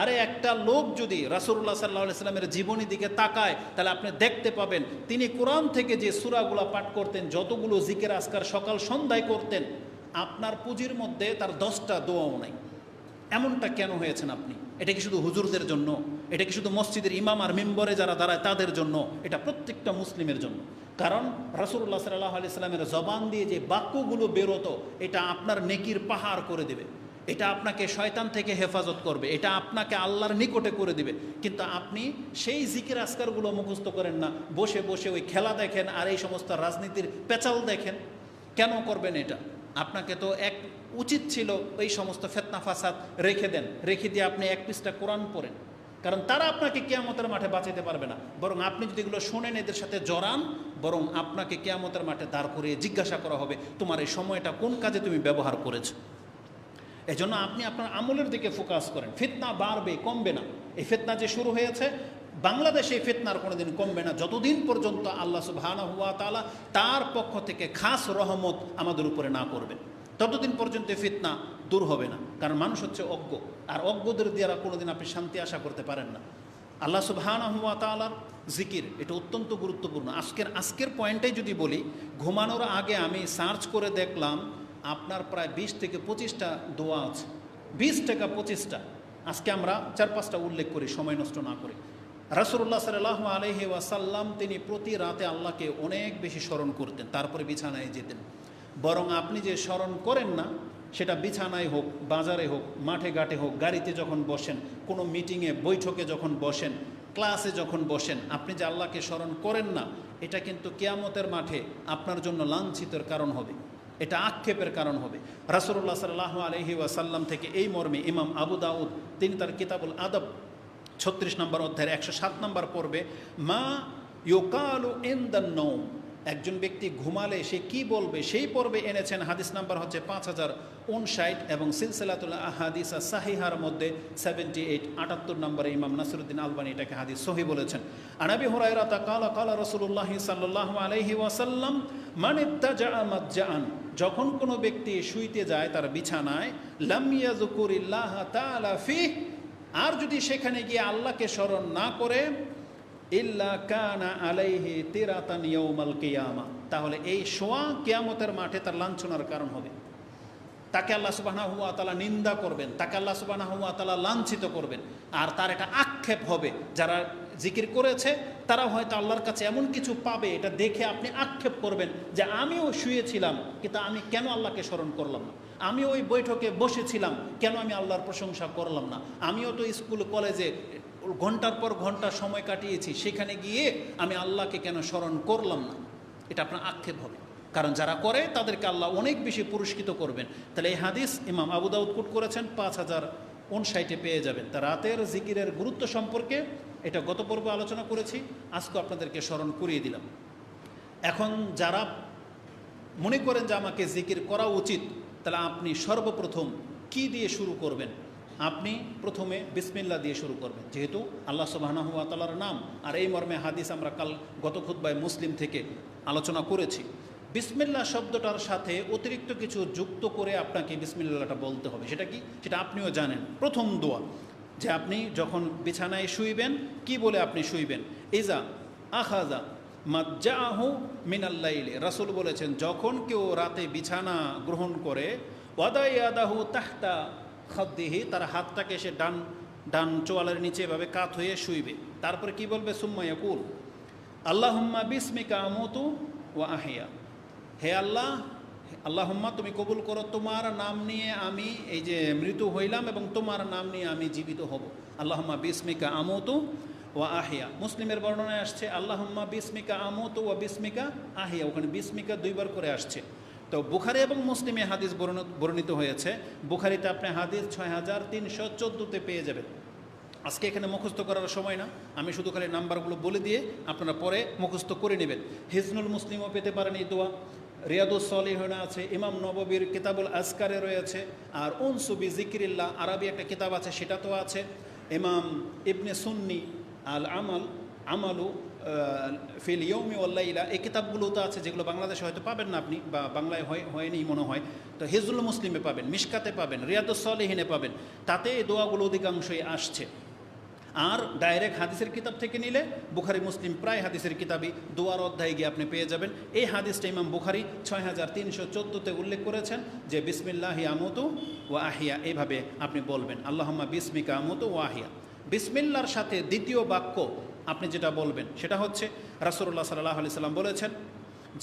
আরে একটা লোক যদি রাসূলুল্লাহ সাল্লাল্লাহু আলাইহি সাল্লামের জীবনী দিকে তাকায়, তাহলে আপনি দেখতে পাবেন তিনি কোরআন থেকে যে সূরাগুলো পাঠ করতেন, যতগুলো জিকির আজকার সকাল সন্ধ্যায় করতেন, আপনার পুঁজির মধ্যে তার 10টা দোয়াও নাই। এমনটা কেন হয়েছেন আপনি? এটা কি শুধু হুজুরদের জন্য? এটা কি শুধু মসজিদের ইমাম আর মেম্বরে যারা দাঁড়ায় তাদের জন্য? এটা প্রত্যেকটা মুসলিমের জন্য। কারণ রাসূলুল্লাহ সাল্লাল্লাহু আলাইহি সাল্লামের জবান দিয়ে যে বাক্যগুলো বেরোতো, এটা আপনার নেকির পাহাড় করে দেবে, এটা আপনাকে শয়তান থেকে হেফাজত করবে, এটা আপনাকে আল্লাহর নিকটে করে দিবে। কিন্তু আপনি সেই জিকির আজকারগুলো মুখস্থ করেন না, বসে বসে ওই খেলা দেখেন আর এই সমস্ত রাজনীতির পেঁচাল দেখেন। কেন করবেন এটা? আপনাকে তো উচিত ছিল এই সমস্ত ফিতনা ফাসাদ রেখে দেন, রেখে দিয়ে আপনি এক পৃষ্ঠা কোরআন পড়েন। কারণ তারা আপনাকে কিয়ামতের মাঠে বাঁচাতে পারবে না, বরং আপনি যদি এগুলো শোনেন, এদের সাথে জড়ান, বরং আপনাকে কিয়ামতের মাঠে দাঁড় করিয়ে জিজ্ঞাসা করা হবে তোমার এই সময়টা কোন কাজে তুমি ব্যবহার করেছো। এজন্য আপনি আপনার আমলের দিকে ফোকাস করেন। ফিতনা বাড়বে, কমবে না। এই ফিতনা যে শুরু হয়েছে বাংলাদেশে, এই ফিতনার কোনোদিন কমবে না যতদিন পর্যন্ত আল্লাহ সুবহানাহু ওয়া তাআলা তার পক্ষ থেকে খাস রহমত আমাদের উপরে না করবেন, ততদিন পর্যন্ত ফিতনা দূর হবে না। কারণ মানুষ হচ্ছে অজ্ঞ, আর অজ্ঞদের দ্বারা কোনোদিন আপনি শান্তি আশা করতে পারেন না। আল্লাহ সুবহানাহু ওয়া তাআলার জিকির এটা অত্যন্ত গুরুত্বপূর্ণ। আজকের পয়েন্টটাই যদি বলি, ঘুমানোর আগে আমি সার্চ করে দেখলাম আপনার প্রায় 20 থেকে 25টা দোয়া আছে, 20 থেকে 25টা। আজকে আমরা 4-5টা উল্লেখ করি সময় নষ্ট না করে। রাসূলুল্লাহ সাল্লাল্লাহু আলাইহি ওয়াসাল্লাম তিনি প্রতি রাতে আল্লাহকে অনেক বেশি স্মরণ করতেন, তারপরে বিছানায় যেতেন। বরং আপনি যে স্মরণ করেন না, সেটা বিছানায় হোক, বাজারে হোক, মাঠে ঘাটে হোক, গাড়িতে যখন বসেন, কোনো মিটিংয়ে বৈঠকে যখন বসেন, ক্লাসে যখন বসেন, আপনি যে আল্লাহকে স্মরণ করেন না, এটা কিন্তু কিয়ামতের মাঠে আপনার জন্য লাঞ্ছিতের কারণ হবে, এটা আক্ষেপের কারণ হবে। রাসূলুল্লাহ সাল্লাল্লাহু আলাইহি ওয়াসাল্লাম থেকে এই মর্মে ইমাম আবু দাউদ তিনি তার কিতাবুল আদব 36 নম্বর অধ্যায়ের 107 নম্বর পর্বে, মা ইউকালু ইনদান নওম, একজন ব্যক্তি ঘুমালে সে কি বলবে, সেই পর্বে এনেছেন। হাদিস নাম্বার হচ্ছে 5059 এবং সিলসিলাতুল আহাদিস সাহিহার মধ্যে 78 78 নম্বরে ইমাম নাসিরুদ্দিন আলবানী এটাকে হাদিস সহিহ বলেছেন। আন আবি হুরায়রা ক্বালা ক্বালা রাসূলুল্লাহ সাল্লাল্লাহু আলাইহি ওয়াসাল্লাম মান ইত্তাজা মাতজাআন, যখন কোনো ব্যক্তি শুইতে যায় তার বিছানায়, লাম ইয়াযকুরিল্লাহ তাআলা ফিহ, আর যদি সেখানে গিয়ে আল্লাহকে স্মরণ না করে, ইল্লা কানা আলাইহি তিরাতান ইয়াউমাল কিয়ামা, তাহলে এই শোয়া কিয়ামতের মাঠে তার লাঞ্ছনার কারণ হবে। তাকে আল্লাহ সুবহানাহু ওয়া তাআলা নিন্দা করবেন, তাকে আল্লাহ সুবহানাহু ওয়া তাআলা লাঞ্ছিত করবেন, আর তার এটা আক্ষেপ হবে। যারা জিকির করেছে তারা হয়তো আল্লাহর কাছে এমন কিছু পাবে, এটা দেখে আপনি আক্ষেপ করবেন যে আমিও শুয়েছিলাম কিন্তু আমি কেন আল্লাহকে স্মরণ করলাম না, আমি ওই বৈঠকে বসেছিলাম কেন আমি আল্লাহর প্রশংসা করলাম না, আমিও তো স্কুল কলেজে ঘন্টার পর ঘন্টা সময় কাটিয়েছি, সেখানে গিয়ে আমি আল্লাহকে কেন স্মরণ করলাম না। এটা আপনার আক্ষেপ হবে, কারণ যারা করে তাদেরকে আল্লাহ অনেক বেশি পুরস্কৃত করবেন। তাহলে এই হাদিস ইমাম আবু দাউদ কোট করেছেন, 5059 পেয়ে যাবেন। তা রাতের জিকিরের গুরুত্ব সম্পর্কে এটা গত পর্বে আলোচনা করেছি, আজকে আপনাদেরকে স্মরণ করিয়ে দিলাম। এখন যারা মনে করেন যে আমাকে জিকির করা উচিত, তাহলে আপনি সর্বপ্রথম কি দিয়ে শুরু করবেন? আপনি প্রথমে বিসমিল্লাহ দিয়ে শুরু করবেন, যেহেতু আল্লাহ সুবহানাহু ওয়া তাআলার নাম। আর এই মর্মে হাদিস আমরা গত খুতবায় মুসলিম থেকে আলোচনা করেছি। বিসমিল্লাহ শব্দটার সাথে অতিরিক্ত কিছু যুক্ত করে আপনাকে বিসমিল্লাহটা বলতে হবে। সেটা কি? সেটা আপনিও জানেন। প্রথম দোয়া যে আপনি যখন বিছানায় শুইবেন, কি বলে আপনি শুইবেন? ইজা আখাযা মাজ্জাহু মিনাল লাইলি, রাসূল বলেছেন যখন কেউ রাতে বিছানা গ্রহণ করে, ওয়াদায়াদাহু তাহতা খাদ্দিহি, তার হাতটাকে সে ডান চোয়ালের নিচে এভাবে কাত হয়ে শুইবে। তারপরে কি বলবে? সুম্মা ইয়াকুল আল্লাহুম্মা বিসমিকা আমুতু ওয়া আহিয়া, হে আল্লাহ, আল্লাহুম্মা তুমি কবুল করো, তোমার নাম নিয়ে আমি এই যে মৃত্যু হইলাম এবং তোমার নাম নিয়ে আমি জীবিত হব। আল্লাহুম্মা বিসমিকা আমুতু ওয়া আহিয়া। মুসলিমের বর্ণনায় আসছে আল্লাহুম্মা বিসমিকা আমুতু ওয়া বিসমিকা আহিয়া, ওখানে বিসমিকা 2 বার করে আসছে। তো বুখারী এবং মুসলিমে হাদিস বর্ণিত হয়েছে। বুখারীতে আপনি হাদিস 6314 পেয়ে যাবেন। আজকে এখানে মুখস্থ করার সময় না, আমি শুধু খালি নাম্বারগুলো বলে দিয়ে আপনারা পরে মুখস্থ করে নেবেন। হিজনুল মুসলিমও পেতে পারেন এই দোয়া, রিয়াদুস সলিহিনে আছে, ইমাম নববীর কিতাবুল আজকারে রয়েছে, আর উনসু বি যিকরিল্লাহ আরবি একটা কিতাব আছে সেটা তো আছে। ইমাম ইবনে সুন্নি আল আমালু ফিল ইয়ৌমি ওয়াল লাইলা, এই কিতাবগুলো তো আছে, যেগুলো বাংলাদেশে হয়তো পাবেন না আপনি, বা বাংলায় হয়নি মনে হয়। তো হিজরুল মুসলিমে পাবেন, মিশকাতে পাবেন, রিয়াদুস সলিহিনে পাবেন, তাতে এই দোয়াগুলো অধিকাংশই আসছে। আর ডাইরেক্ট হাদিসের কিতাব থেকে নিলে বুখারি মুসলিম প্রায় হাদিসের কিতাবই দোয়ার অধ্যায়ে গিয়ে আপনি পেয়ে যাবেন। এই হাদিসটা ইমাম বুখারি 6314তে উল্লেখ করেছেন যে বিসমিল্লাহি আমুতু ওয়া আহিয়া, এইভাবে আপনি বলবেন আল্লাহুম্মা বিসমিকা আমুতু ওয়া আহিয়া। বিসমিল্লার সাথে দ্বিতীয় বাক্য আপনি যেটা বলবেন সেটা হচ্ছে রাসূলুল্লাহ সাল্লাল্লাহু আলাইহি সাল্লাম বলেছেন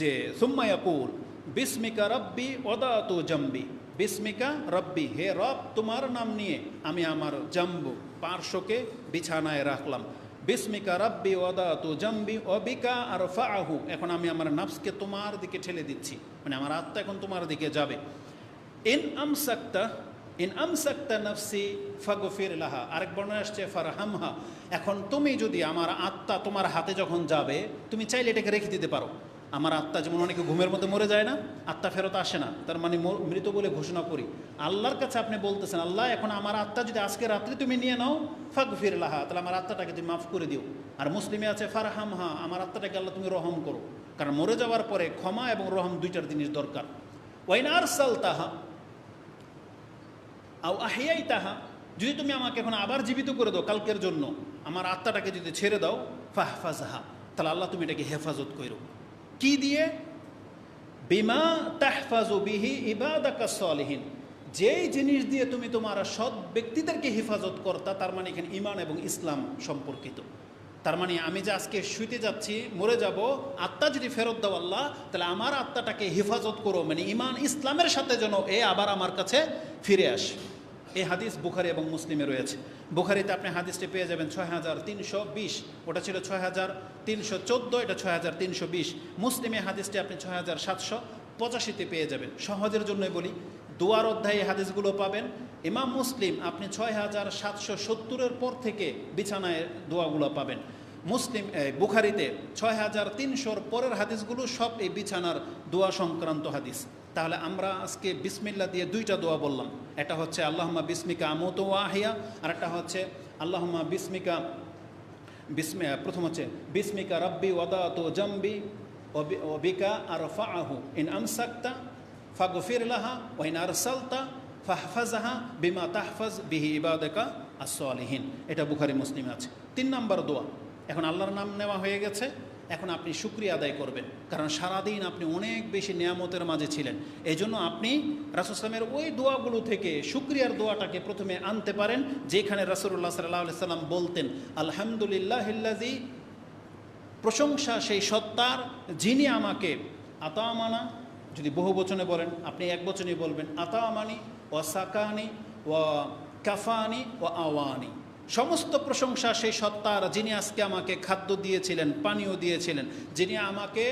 যে সুম্মা ইয়াকুল বিসমিকা রব্বি ওয়াদাতু জামবি, বিসমিকা রব্বি, হে রব তোমার নাম নিয়ে আমি আমার জাম্বু পার্শ্বকে বিছানায় রাখলাম। বিসমিকা রব্বি ওয়াদাতু জামবি ওয়াবিকা আরফাআহু, এখন আমি আমার নাফসকে তোমার দিকে ঠেলে দিচ্ছি, মানে আমার আত্মা এখন তোমার দিকে যাবে। ইন আমসাকতা নাফসি ফাগফির লাহা, আরেক বর্ণনা আসছে ফারহামহা, এখন তুমি যদি আমার আত্মা তোমার হাতে যখন যাবে তুমি চাইলে এটাকে রেখে দিতে পারো। আমার আত্মা যেমন অনেকে ঘুমের মধ্যে মরে যায় না, আত্মা ফেরত আসে না, তার মানে মৃত বলে ঘোষণা করি। আল্লাহর কাছে আপনি বলতেছেন আল্লাহ এখন আমার আত্মা যদি আজকে রাত্রে তুমি নিয়ে নাও ফাগফির লাহা, তাহলে আমার আত্মাটাকে তুমি মাফ করে দিও। আর মুসলিমে আছে ফারহামহা, আমার আত্মাটাকে আল্লাহ তুমি রহম করো, কারণ মরে যাওয়ার পরে ক্ষমা এবং রহম দুইটার জিনিস দরকার। ওয়াইন আরসালতাহা আও আহিয়াইতাহা, যদি তুমি আমাকে এখন আবার জীবিত করে দাও কালকের জন্য, আমার আত্মাটাকে যদি ছেড়ে দাও ফাহফাজহা, তাহলে আল্লাহ তুমি এটাকে হেফাজত করো। কি দিয়ে? বিমা তাহফাজু বিহি ইবাদাকা সালিহিন, যেই জিনিস দিয়ে তুমি তোমার সৎ ব্যক্তিদেরকে হেফাজত করতা, তার মানে এখানে ঈমান এবং ইসলাম সম্পর্কিত। তার মানে আমি যে আজকে শুইতে যাচ্ছি, মরে যাব, আত্মা যদি ফেরত দাও আল্লাহ, তাহলে আমার আত্মাটাকে হেফাজত করো, মানে ঈমান ইসলামের সাথে যেন এ আবার আমার কাছে ফিরে আসে। এই হাদিস বুখারি এবং মুসলিমে রয়েছে। বুখারিতে আপনি হাদিসটি পেয়ে যাবেন 6320, ওটা ছিল 6314, এটা 6320। মুসলিমে হাদিসটি আপনি 6785-তে পেয়ে যাবেন। সহজের জন্যই বলি, দোয়ার অধ্যায়ে হাদিসগুলো পাবেন। ইমাম মুসলিম আপনি 6770-এর পর থেকে বিছানায় দোয়াগুলো পাবেন। মুসলিম বুখারিতে 6300-র পরের হাদিসগুলো সব এই বিছানার দোয়া সংক্রান্ত হাদিস। তাহলে আমরা আজকে বিসমিল্লাহ দিয়ে দুইটা দোয়া বললাম, একটা হচ্ছে আল্লাহুম্মা বিসমিকা আমুতু ওয়া আহিয়া, আর একটা হচ্ছে আল্লাহুম্মা বিসমিকা প্রথম হচ্ছে বিসমিকা রাব্বি ওয়াদাতু জামবি ওয়াবিকা আরফাআহু, ইন আমসাকতা ফাগফির লাহা ওয়া ইন আরসালতা ফাহফাজহা বিমা তাহফাজ বিহি ইবাদাকা আস-সালিহিন। এটা বুখারী মুসলিমে আছে। 3 নম্বর দোয়া। এখন আল্লাহর নাম নেওয়া হয়ে গেছে, এখন আপনি শুকরিয়া আদায় করবেন, কারণ সারাদিন আপনি অনেক বেশি নিয়ামতের মাঝে ছিলেন। এই জন্য আপনি রাসূল সাল্লামের ওই দোয়াগুলো থেকে শুকরিয়ার দোয়াটাকে প্রথমে আনতে পারেন, যেখানে রাসূলুল্লাহ সাল্লাল্লাহু আলাইহি সাল্লাম বলতেন আলহামদুলিল্লাহিল্লাযী, প্রশংসা সেই সত্তার যিনি আমাকে আতামানা, যদি বহু বচনে বলেন আপনি এক বচনেই বলবেন আতামানি ওয়া সাকানি ওয়া কাফানি ওয়া আওয়ানি, সমস্ত প্রশংসা সেই সত্তার যিনি আজকে আমাকে খাদ্য দিয়েছিলেন, পানীয় দিয়েছিলেন, যিনি আমাকে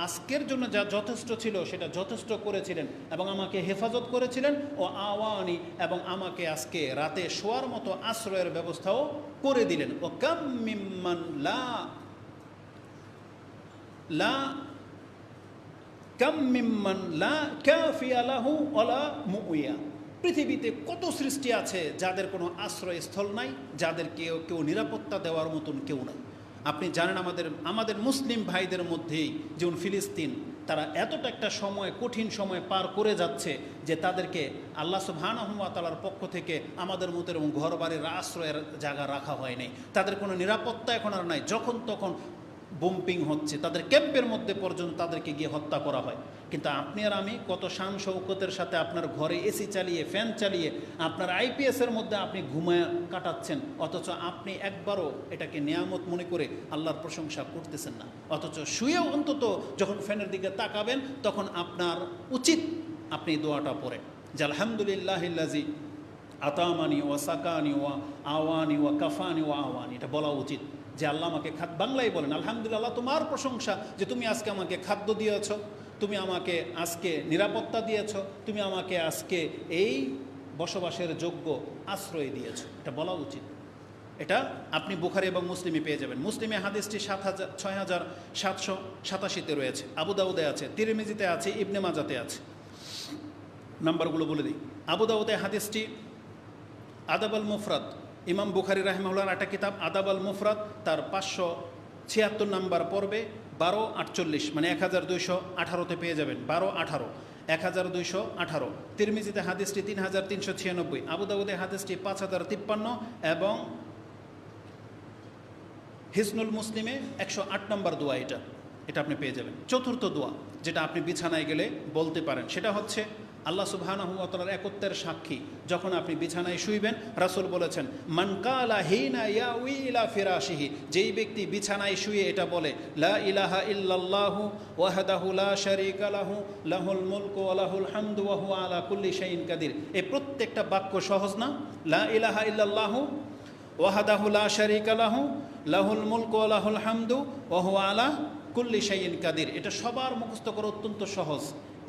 আজকের জন্য যা যথেষ্ট ছিল সেটা যথেষ্ট করেছিলেন এবং আমাকে হেফাজত করেছিলেন, ও আওয়ানি, এবং আমাকে আজকে রাতে শোয়ার মতো আশ্রয়ের ব্যবস্থাও করে দিলেন। ও কাম মিম্মান লা কাফিয়া লাহু ওয়ালা মুইয়া, পৃথিবীতে কত সৃষ্টি আছে যাদের কোনো আশ্রয়স্থল নাই, যাদের কেউ নিরাপত্তা দেওয়ার মতন কেউ নাই। আপনি জানেন আমাদের মুসলিম ভাইদের মধ্যেই যেমন ফিলিস্তিন, তারা এতটা একটা সময়, কঠিন সময় পার করে যাচ্ছে যে তাদেরকে আল্লাহ সুবহানাহু ওয়া তাআলার পক্ষ থেকে আমাদের মতো এবং ঘরবাড়ির আশ্রয়ের জায়গা রাখা হয় নাই। তাদের কোনো নিরাপত্তা এখন আর নাই, যখন তখন বোম্পিং হচ্ছে, তাদের ক্যাম্পের মধ্যে পর্যন্ত তাদেরকে গিয়ে হত্যা করা হয়। কিন্তু আপনি আর আমি কত শান শৌকতের সাথে আপনার ঘরে এসি চালিয়ে, ফ্যান চালিয়ে, আপনার আইপিএসের মধ্যে আপনি ঘুমায় কাটাচ্ছেন, অথচ আপনি একবারও এটাকে নিয়ামত মনে করে আল্লাহর প্রশংসা করতেছেন না। অথচ শুয়েও অন্তত যখন ফ্যানের দিকে তাকাবেন তখন আপনার উচিত আপনি দোয়াটা পড়েন যে আলহামদুলিল্লাহিল্লাযী আতামানি ওয়া সাকানি ওয়া আওয়ানি ওয়া কাফানি ওয়া আওয়ানি, এটা বলা উচিত যে আল্লাহ আমাকে বাংলায় বলেন আলহামদুলিল্লাহ, তোমার প্রশংসা যে তুমি আজকে আমাকে খাদ্য দিয়েছ, তুমি আমাকে আজকে নিরাপত্তা দিয়েছ, তুমি আমাকে আজকে এই বসবাসের যোগ্য আশ্রয় দিয়েছ, এটা বলা উচিত। এটা আপনি বুখারী এবং মুসলিমে পেয়ে যাবেন। মুসলিমে হাদিসটি 6787-তে রয়েছে, আবু দাউদে আছে, তিরমিজিতে আছে, ইবনে মাজাতে আছে। নাম্বারগুলো বলে দিই। আবু দাউদে হাদিসটি আদাব আল মুফরাদ, ইমাম বুখারী রাহিমাহুল্লাহর একটা কিতাব আদাব আল মুফরাদ, তার 576 নাম্বার পর্বে 1248, মানে 1218-তে পেয়ে যাবেন, 1218। 1218, তিরমিজিতে হাদিসটি 3396, আবু দাউদে হাদিসটি 5053 এবং হিসনুল মুসলিমে 108 নম্বর দোয়া। এটা আপনি পেয়ে যাবেন। চতুর্থ দোয়া যেটা আপনি বিছানায় গেলে বলতে পারেন, সেটা হচ্ছে আল্লাহ সুবহানাহু ওয়া তাআলার একত্বের সাক্ষী যখন আপনি বিছানায় শুইবেন, রাসূল বলেছেন মান কালা হিনা ইয়াউই ইলা ফিরাশিহি, যেই ব্যক্তি বিছানায় শুয়ে এটা বলে লা ইলাহা ইল্লাল্লাহু ওয়াহদাহু লা শারীকা লাহু লাহুল মুলকু ওয়া লাহুল হামদু ওয়া হুয়া আলা কুল্লি শাইইন কাদির। এই প্রত্যেকটা বাক্য সহজ না? লা ইলাহা ইল্লাল্লাহু ওয়াহদাহু লা শারীকা লাহু লাহুল মুলকু ওয়া লাহুল হামদু ওয়া হুয়া আলা কুল্লি শাইইন কাদির। এটা সবার মুখস্থ করা অত্যন্ত সহজ।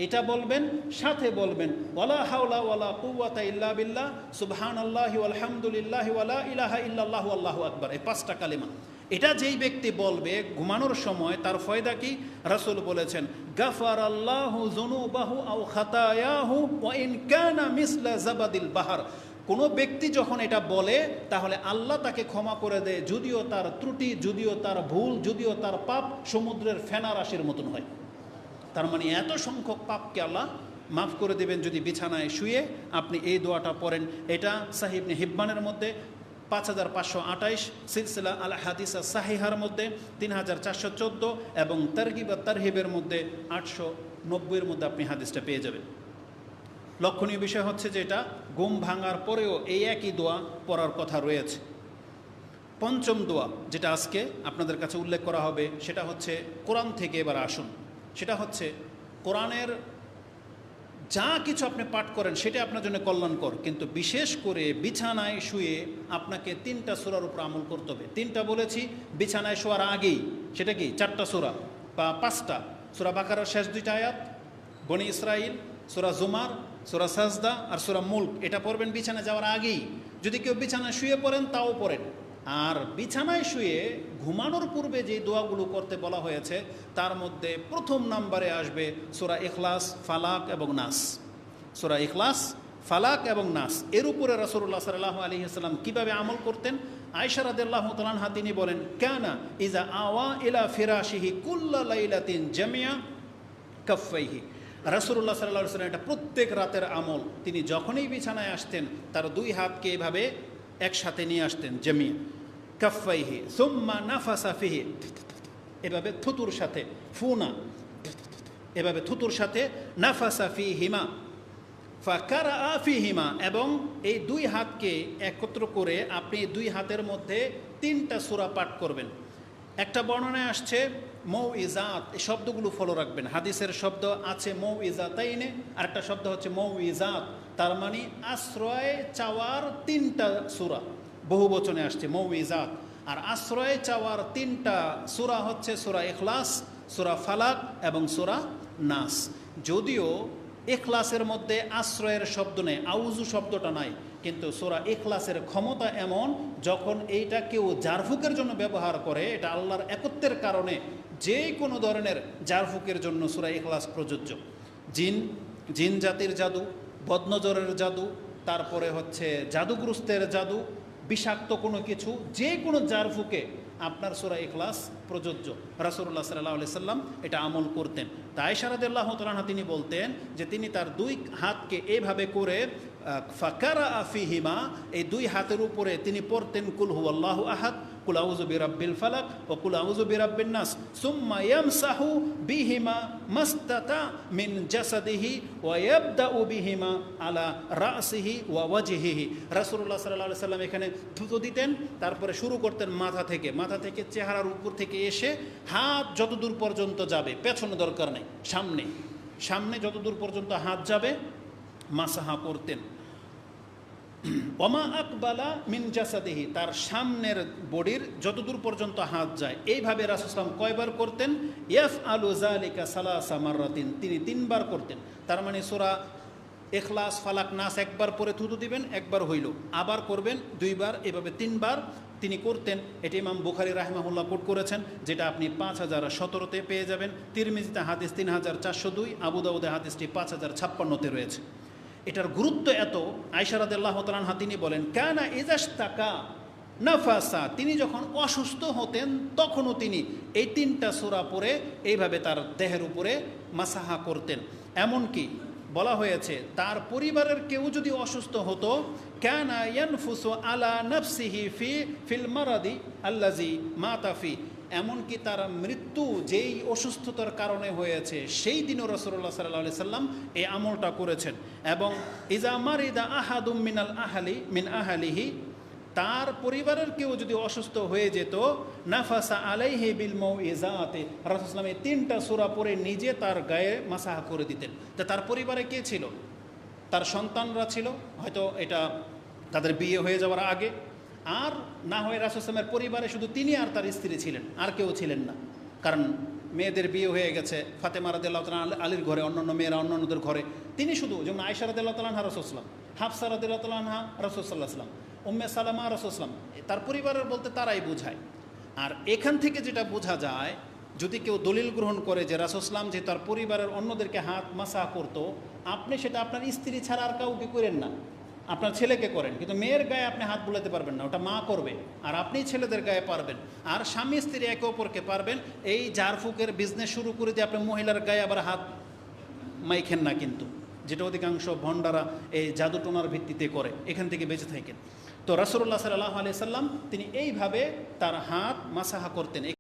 এটা বলবেন, সাথে বলবেন ওয়ালা হাওলা ওয়ালা কুওয়াতা ইল্লা বিল্লাহ সুবহানাল্লাহি ওয়াল হামদুলিল্লাহি ওয়ালা ইলাহা ইল্লাল্লাহু আল্লাহু আকবার। এই 5টা কালিমা এটা যেই ব্যক্তি বলবে ঘুমানোর সময় তার ফায়দা কি? রাসূল বলেছেন গাফারাল্লাহু যুনুবাহু আও খাতায়াহু ওয়া ইন কানা মিসলা জাবাদিল বাহর। কোনো ব্যক্তি যখন এটা বলে তাহলে আল্লাহ তাকে ক্ষমা করে দেয়, যদিও তার ত্রুটি, যদিও তার ভুল, যদিও তার পাপ সমুদ্রের ফেনা রাশির মতন হয়। তার মানে এত সংখ্যক পাপকে আল্লাহ মাফ করে দেবেন যদি বিছানায় শুয়ে আপনি এই দোয়াটা পড়েন। এটা সাহিহ ইবনে হিব্বানের মধ্যে 5528, সিলসিলা আল হাদিস সাহিহার মধ্যে 3414 এবং তারগিব তারহিবের মধ্যে 890 মধ্যে আপনি হাদিসটা পেয়ে যাবেন। লক্ষণীয় বিষয় হচ্ছে যে এটা ঘুম ভাঙার পরেও এই একই দোয়া পড়ার কথা রয়েছে। পঞ্চম দোয়া যেটা আজকে আপনাদের কাছে উল্লেখ করা হবে সেটা হচ্ছে কোরআন থেকে। এবার আসুন, সেটা হচ্ছে কোরআনের যা কিছু আপনি পাঠ করেন সেটা আপনার জন্য কল্যাণকর, কিন্তু বিশেষ করে বিছানায় শুয়ে আপনাকে 3টা সূরার উপর আমল করতে হবে। 3টা বলেছি বিছানায় শোয়ার আগেই, সেটা কি 4টা সূরা বা 5টা। সূরা বাকারার শেষ 2টা আয়াত, বনি ইসরাইল, সূরা জুমার, সূরা সাজদা আর সূরা মুলক, এটা পড়বেন বিছানায় যাওয়ার আগেই। যদি কেউ বিছানায় শুয়ে পড়েন তাও পড়েন। আর বিছানায় শুয়ে ঘুমানোর পূর্বে যে দোয়াগুলো করতে বলা হয়েছে তার মধ্যে প্রথম নম্বরে আসবে সূরা ইখলাস, ফালাক এবং নাস। সূরা ইখলাস, ফালাক এবং নাস, এর উপরে রাসূলুল্লাহ সাল্লাল্লাহু আলাইহি ওয়াসাল্লাম কীভাবে আমল করতেন? আয়েশা রাদিয়াল্লাহু তাআলা আনহা তিনি বলেন কানা ইজা আওয়া ইলা ফিরাশিহি কুল্লা লাইলাতিন জামিয়া কাফাইহি। রাসূলুল্লাহ সাল্লাল্লাহু আলাইহি ওয়াসাল্লাম এটা প্রত্যেক রাতের আমল। তিনি যখনই বিছানায় আসতেন তার 2 হাতকে এভাবে একসাথে নিয়ে আসতেন, জামিয়া কাফাইহি সুম্মা নাফাসা ফিহি, এভাবে থুতুর সাথে, ফুনা এভাবে থুতুর সাথে, নাফাসা ফিহিমা ফাকারা ফিহিমা, এবং এই 2 হাতকে একত্র করে আপনি 2 হাতের মধ্যে 3টা সূরা পাঠ করবেন। একটা বর্ণনায় আসছে মৌইজাত, এই শব্দগুলো ফলো রাখবেন। হাদিসের শব্দ আছে মৌইজাতাইনে, আরেকটা শব্দ হচ্ছে মৌইজাত, তার মানে আশ্রয় চাওয়ার 3টা সূরা, বহু বচনে আসছে মৌইজাত। আর আশ্রয় চাওয়ার 3টা সূরা হচ্ছে সূরা ইখলাস, সূরা ফালাক এবং সূরা নাস। যদিও ইখলাসের মধ্যে আশ্রয়ের শব্দ নেই, আউযু শব্দটা নাই, কিন্তু সূরা ইখলাসের ক্ষমতা এমন, যখন এইটা কেউ জারফুকের জন্য ব্যবহার করে, এটা আল্লাহর একত্বের কারণে যে কোনো ধরনের জারফুকের জন্য সূরা ইখলাস প্রযোজ্য। জিন জাতির জাদু, বদনজরের জাদু, তারপরে হচ্ছে জাদুগ্রস্তের জাদু, বিষাক্ত কোনো কিছু, যে কোনো জারফুকে আপনার সূরা ইখলাস প্রযোজ্য। রাসূলুল্লাহ সাল্লাল্লাহু আলাইহি সাল্লাম এটা আমল করতেন। তাই আয়েশা রাদিয়াল্লাহু তাআলা আনহা তিনি বলতেন যে তিনি তার 2 হাতকে এইভাবে করে ফাকারা ফিহিমা, এই 2 হাতের উপরে তিনি পড়তেন কুল হুয়াল্লাহু আহাদ, কুল আউযু বিরাব্বিল ফালাক ও কুল আউযু বিরাব্বিন নাস, সুম্মা ইয়ামসাহু বিহিমা মাস্তাতা মিন জাসাদিহি ওয়া ইয়াবদাউ বিহিমা আলা রাসিহি ওয়া ওয়াজহিহি। রাসূলুল্লাহ সাল্লাল্লাহু আলাইহি সাল্লাম এখানে থুতু দিতেন, তারপরে শুরু করতেন মাথা থেকে চেহারার উপর থেকে এসে হাত যতদূর পর্যন্ত যাবে, পেছনে দরকার নেই, সামনে যতদূর পর্যন্ত হাত যাবে মাসাহা করতেন। ওমা আকবালা মিন জাসাদিহি, তার সামনের বডির যতদূর পর্যন্ত হাত যায়, এইভাবে রাসূল সাল্লাল্লাহু আলাইহি ওয়াসাল্লাম কয়বার করতেন? ইয়াফআলু যালিকা সালাসা মাররাতিন, তিনি 3বার করতেন। তার মানে সূরা ইখলাস, ফালাক, নাস একবার পরে থুতু দিবেন, একবার হইল, আবার করবেন 2বার, এভাবে 3বার তিনি করতেন। এটি ইমাম বুখারী রাহিমাহুল্লাহ কোট করেছেন, যেটা আপনি 5017-তে পেয়ে যাবেন। তিরমিজিতে হাদিস 3402, আবু দাউদে হাদিসটি 5056-তে রয়েছে। এটার গুরুত্ব এত, আয়েশা রাদিয়াল্লাহু তাআলা আনহা তিনি বলেন কানা ইজাশতাকা নাফাসা, তিনি যখন অসুস্থ হতেন তখনও তিনি এই 3টা সূরা পড়ে এইভাবে তার দেহের উপরে মাসাহা করতেন। এমনকি বলা হয়েছে তার পরিবারের কেউ যদি অসুস্থ হতো কানা ইয়ানফুসু আলা নাফসিহি ফিল মারাদি আল্লাজি মাতাফি, এমনকি তার মৃত্যু যেই অসুস্থতার কারণে হয়েছে সেই দিনও রাসূলুল্লাহ সাল্লাল্লাহু আলাইহি সাল্লাম এই আমলটা করেছেন। এবং ইজা মারিদা আহাদুম মিনাল আহালি মিন আহালিহি, তার পরিবারের কেউ যদি অসুস্থ হয়ে যেত নাফাসা আলাইহি বিল মাউইজাতি, রাসূল সাল্লাল্লাহু আলাইহি 3টা সূরা পড়ে নিজে তার গায়ে মাসাহ করে দিতেন। তা তার পরিবারে কে ছিল? তার সন্তানরা ছিল, হয়তো এটা তাদের বিয়ে হয়ে যাওয়ার আগে, আর না হয় রাসূল সাল্লাল্লাহু আলাইহি পরিবারে শুধু তিনি আর তার স্ত্রী ছিলেন, আর কেউ ছিলেন না। কারণ মেয়েদের বিয়ে হয়ে গেছে, ফাতেমা রাদিয়াল্লাহু তাআলা আলীর ঘরে, অন্যান্য মেয়েরা অন্যান্যদের ঘরে, তিনি শুধু, যেমন আয়েশা রাদিয়াল্লাহু তাআলা আনহা রাসূল সাল্লাল্লাহু আলাইহি ওয়াসাল্লাম, হাফসা রাদিয়াল্লাহু তাআলা আনহা রাসূল সাল্লাল্লাহু আলাইহি ওয়াসাল্লাম, উম্মে সালামা রাসূল সাল্লাল্লাহু আলাইহি ওয়াসাল্লাম, তার পরিবারের বলতে তারাই বোঝায়। আর এখান থেকে যেটা বোঝা যায়, যদি কেউ দলিল গ্রহণ করে যে রাসূল সাল্লাল্লাহু আলাইহি ওয়াসাল্লাম যে তার পরিবারের অন্যদেরকে হাত মাসাহ করতো, আপনি সেটা আপনার স্ত্রী ছাড়া আর কাউকে করেন না, আপনার ছেলেকে করেন, কিন্তু মেয়ের গায়ে আপনি হাত বুলাতে পারবেন না, ওটা মা করবে, আর আপনি ছেলেদের গায়ে পারবেন, আর স্বামী স্ত্রী একে অপরকে পারবেন। এই ঝাড়ফুঁকের বিজনেস শুরু করে দিয়ে আপনি মহিলার গায়ে আবার হাত মাইখেন না, কিন্তু যেটা অধিকাংশ ভণ্ডারা এই জাদুটোনার ভিত্তিতে করে, এখান থেকে বেঁচে থাকেন। তো রাসূলুল্লাহ সাল্লাল্লাহু আলাইহি সাল্লাম তিনি এইভাবে তার হাত মাসাহা করতেন।